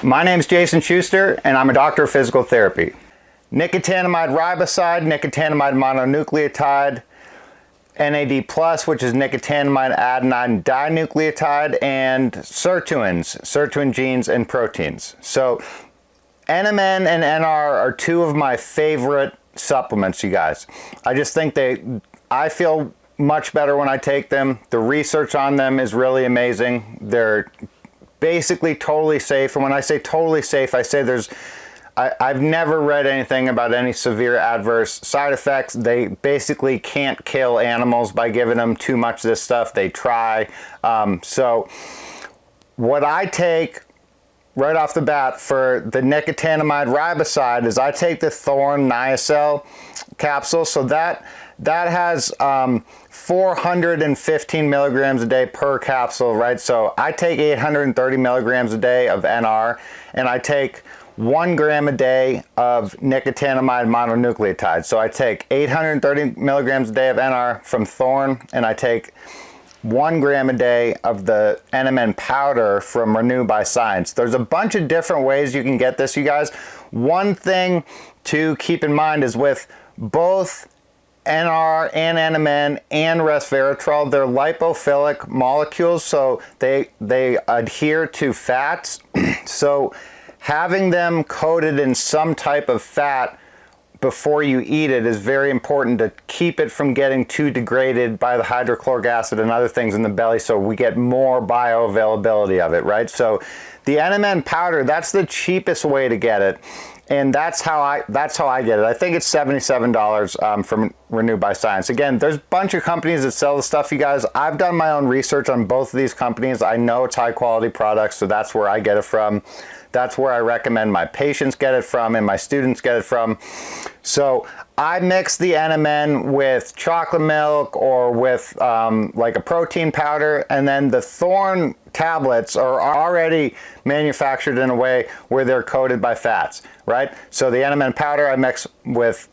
My name's Jason Schuster, and I'm a doctor of physical therapy. Nicotinamide Riboside, Nicotinamide Mononucleotide, NAD+, which is nicotinamide adenine dinucleotide, and sirtuin genes and proteins. So NMN and NR are two of my favorite supplements, you guys. I just think I feel much better when I take them. The research on them is really amazing. They're basically totally safe, and when I say totally safe, I say I've never read anything about any severe adverse side effects. They basically can't kill animals by giving them too much of this stuff. They try. So what I take right off the bat for the nicotinamide riboside is I take the Thorne Niacel capsule. So that has 415 milligrams a day per capsule, right? So I take 830 milligrams a day of NR, and I take 1 gram a day of nicotinamide mononucleotide. So I take 830 milligrams a day of NR from Thorne, and I take 1 gram a day of the NMN powder from Renew by Science. There's a bunch of different ways you can get this, you guys. One thing to keep in mind is with both NR and NMN and resveratrol, they're lipophilic molecules, so they adhere to fats. So having them coated in some type of fat before you eat it is very important to keep it from getting too degraded by the hydrochloric acid and other things in the belly, so we get more bioavailability of it, right? So the NMN powder, that's the cheapest way to get it. And that's how I get it. I think it's $77 from Renew by Science. Again, there's a bunch of companies that sell the stuff, you guys. I've done my own research on both of these companies. I know it's high quality products, so that's where I get it from. That's where I recommend my patients get it from and my students get it from. So I mix the NMN with chocolate milk or with like a protein powder, and then the Thorne tablets are already manufactured in a way where they're coated by fats, right? So the NMN powder I mix with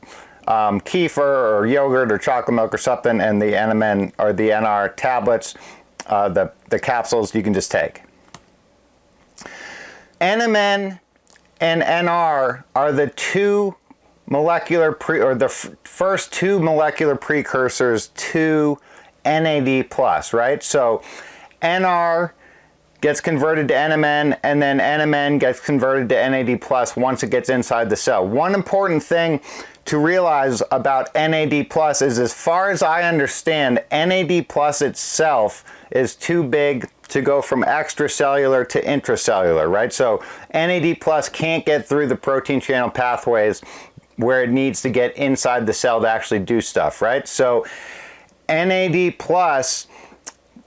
kefir or yogurt or chocolate milk or something, and the NMN or the NR tablets, the capsules you can just take. NMN and NR are the two molecular first two molecular precursors to NAD+, right? So NR gets converted to NMN, and then NMN gets converted to NAD+ once it gets inside the cell. One important thing to realize about NAD+ is, as far as I understand, NAD+ itself is too big to go from extracellular to intracellular, right? So NAD+ can't get through the protein channel pathways where it needs to get inside the cell to actually do stuff, right? So NAD+,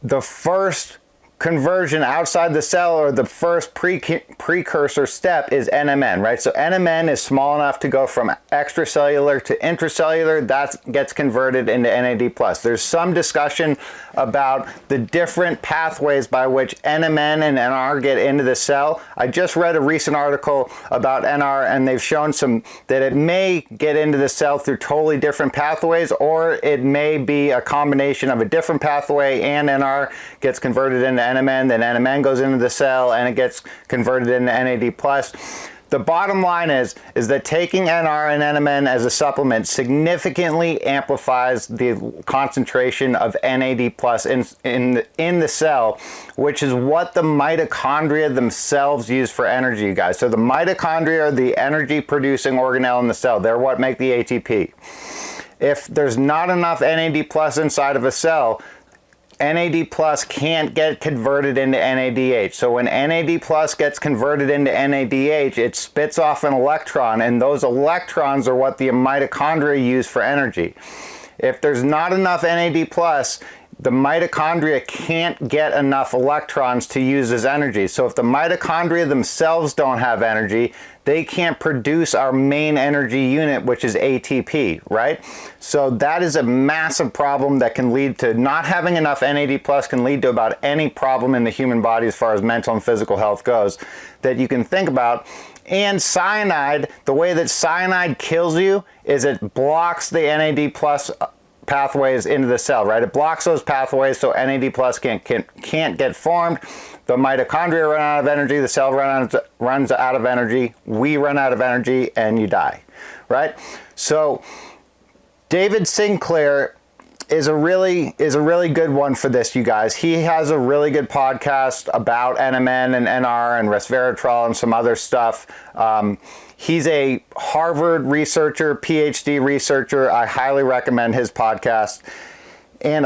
the first conversion outside the cell, or the first precursor step, is NMN, right? So NMN is small enough to go from extracellular to intracellular. That gets converted into NAD+. There's some discussion about the different pathways by which NMN and NR get into the cell. I just read a recent article about NR, and they've shown that it may get into the cell through totally different pathways, or it may be a combination of a different pathway and NR gets converted into NMN, then NMN goes into the cell and it gets converted into NAD+. The bottom line is that taking NR and NMN as a supplement significantly amplifies the concentration of NAD+ in the cell, which is what the mitochondria themselves use for energy, you guys. So the mitochondria are the energy producing organelle in the cell. They're what make the ATP. If there's not enough NAD+ inside of a cell, NAD+ can't get converted into NADH. So when NAD+ gets converted into NADH, it spits off an electron, and those electrons are what the mitochondria use for energy. If there's not enough NAD+, the mitochondria can't get enough electrons to use as energy. So if the mitochondria themselves don't have energy, they can't produce our main energy unit, which is ATP, right? So that is a massive problem that can lead to not having enough NAD+, can lead to about any problem in the human body as far as mental and physical health goes that you can think about. And cyanide, the way that cyanide kills you is it blocks the NAD+ pathways into the cell, right? It blocks those pathways so NAD+ can't get formed. The mitochondria run out of energy, the cell runs out of energy, we run out of energy, and you die, right? So David Sinclair is a really good one for this, you guys. He has a really good podcast about NMN and NR and resveratrol and some other stuff. He's a Harvard researcher, PhD researcher. I highly recommend his podcast. And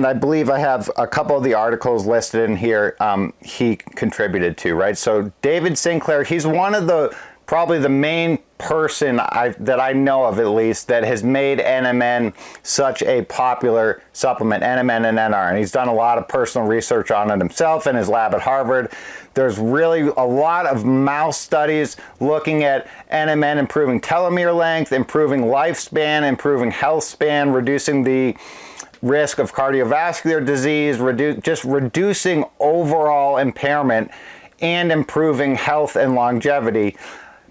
I believe I have a couple of the articles listed in here he contributed to, right? So David Sinclair, he's one of probably the main person that I know of, at least, that has made NMN such a popular supplement, NMN and NR. And he's done a lot of personal research on it himself in his lab at Harvard. There's really a lot of mouse studies looking at NMN improving telomere length, improving lifespan, improving health span, reducing the risk of cardiovascular disease, just reducing overall impairment and improving health and longevity,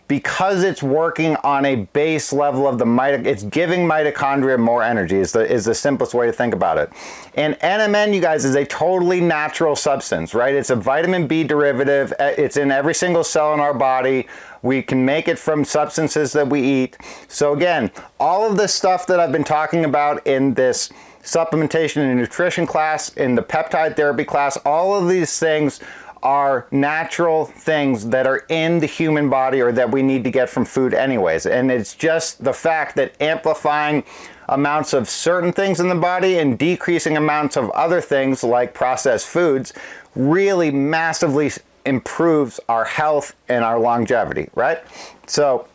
because it's working on a base level of it's giving mitochondria more energy is the simplest way to think about it. And NMN, you guys, is a totally natural substance, right? It's a vitamin B derivative. It's in every single cell in our body. We can make it from substances that we eat. So again, all of this stuff that I've been talking about in this supplementation and nutrition class, in the peptide therapy class, all of these things are natural things that are in the human body or that we need to get from food anyways. And it's just the fact that amplifying amounts of certain things in the body and decreasing amounts of other things like processed foods really massively improves our health and our longevity, right? So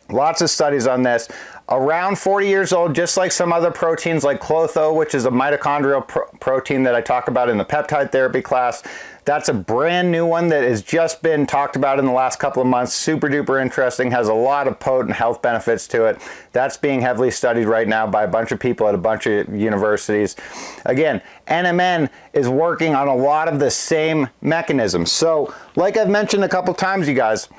lots of studies on this. Around 40 years old, just like some other proteins like Clotho, which is a mitochondrial protein that I talk about in the peptide therapy class. That's a brand new one that has just been talked about in the last couple of months. Super duper interesting, has a lot of potent health benefits to it. That's being heavily studied right now by a bunch of people at a bunch of universities. Again, NMN is working on a lot of the same mechanisms. So like I've mentioned a couple times, you guys,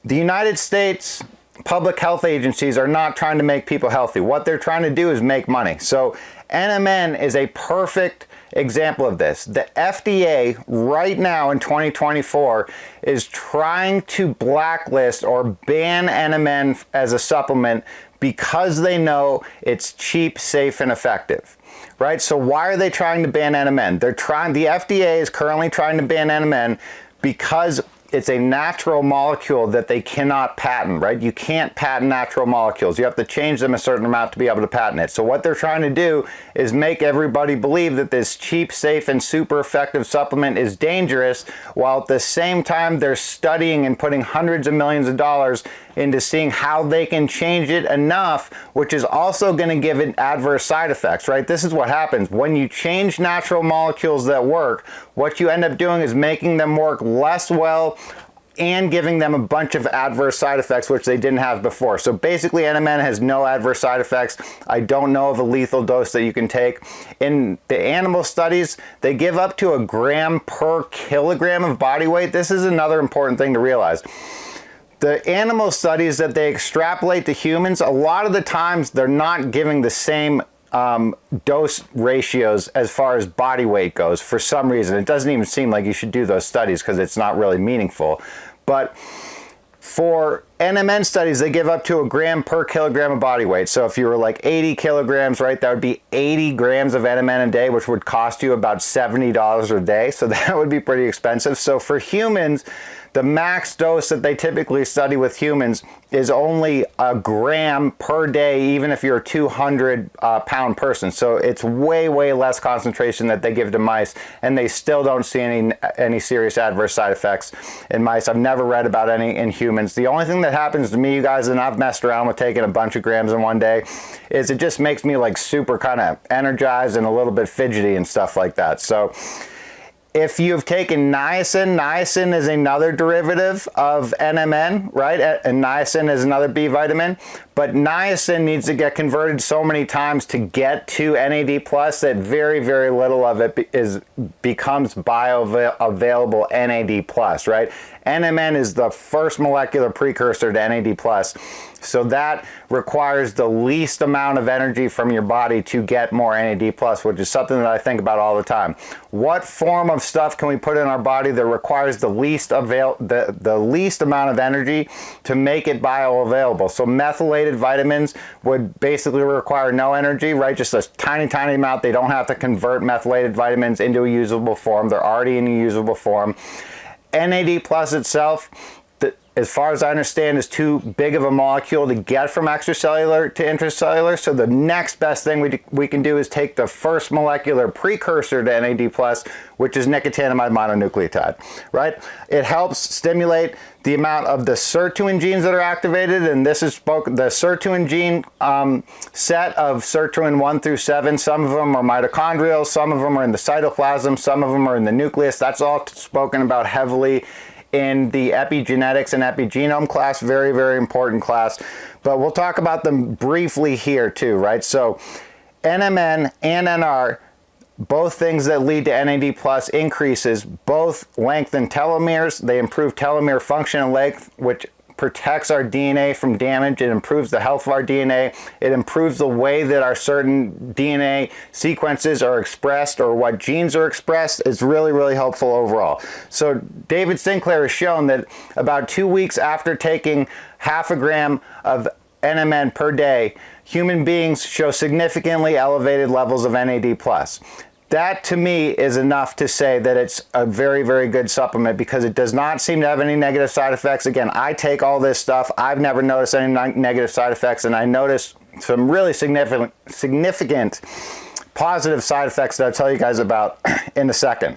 the United States public health agencies are not trying to make people healthy. What they're trying to do is make money. So NMN is a perfect example of this. The FDA right now in 2024 is trying to blacklist or ban NMN as a supplement because they know it's cheap, safe, and effective. Right? So why are they trying to ban NMN? The FDA is currently trying to ban NMN because it's a natural molecule that they cannot patent, right? You can't patent natural molecules. You have to change them a certain amount to be able to patent it. So what they're trying to do is make everybody believe that this cheap, safe, and super effective supplement is dangerous, while at the same time they're studying and putting hundreds of millions of dollars into seeing how they can change it enough, which is also going to give it adverse side effects, right? This is what happens. When you change natural molecules that work, what you end up doing is making them work less well and giving them a bunch of adverse side effects, which they didn't have before. So basically, NMN has no adverse side effects. I don't know of a lethal dose that you can take. In the animal studies, they give up to 1 gram per kilogram of body weight. This is another important thing to realize. The animal studies that they extrapolate to humans, a lot of the times they're not giving the same dose ratios as far as body weight goes for some reason. It doesn't even seem like you should do those studies because it's not really meaningful. But for NMN studies, they give up to 1 gram per kilogram of body weight. So if you were like 80 kilograms, right, that would be 80 grams of NMN a day, which would cost you about $70 a day. So that would be pretty expensive. So for humans, the max dose that they typically study with humans is only 1 gram per day, even if you're a 200-pound person. So it's way, way less concentration that they give to mice, and they still don't see any serious adverse side effects in mice. I've never read about any in humans. The only thing that happens to me, you guys, and I've messed around with taking a bunch of grams in one day, is it just makes me like super kind of energized and a little bit fidgety and stuff like that. So if you've taken niacin, niacin is another derivative of NMN, right? And niacin is another B vitamin. But niacin needs to get converted so many times to get to NAD plus that very, very little of it becomes bioavailable NAD plus, right? NMN is the first molecular precursor to NAD plus. So that requires the least amount of energy from your body to get more NAD plus, which is something that I think about all the time. What form of stuff can we put in our body that requires the least amount of energy to make it bioavailable? So methylated vitamins would basically require no energy, right? Just a tiny, tiny amount. They don't have to convert methylated vitamins into a usable form. They're already in a usable form. NAD plus itself, as far as I understand, is too big of a molecule to get from extracellular to intracellular. So the next best thing we can do is take the first molecular precursor to NAD+, which is nicotinamide mononucleotide, right? It helps stimulate the amount of the sirtuin genes that are activated, and this is the sirtuin gene set of sirtuin 1 through 7. Some of them are mitochondrial, some of them are in the cytoplasm, some of them are in the nucleus. That's all spoken about heavily in the epigenetics and epigenome class. Very, very important class. But we'll talk about them briefly here too, right? So NMN and NR, both things that lead to NAD plus increases, both lengthen telomeres. They improve telomere function and length, which protects our DNA from damage. It improves the health of our DNA. It improves the way that our certain DNA sequences are expressed or what genes are expressed. It's really, really helpful overall. So David Sinclair has shown that about 2 weeks after taking half a gram of NMN per day, human beings show significantly elevated levels of NAD+. That to me is enough to say that it's a very, very good supplement because it does not seem to have any negative side effects. Again, I take all this stuff. I've never noticed any negative side effects, and I noticed some really significant positive side effects that I'll tell you guys about in a second.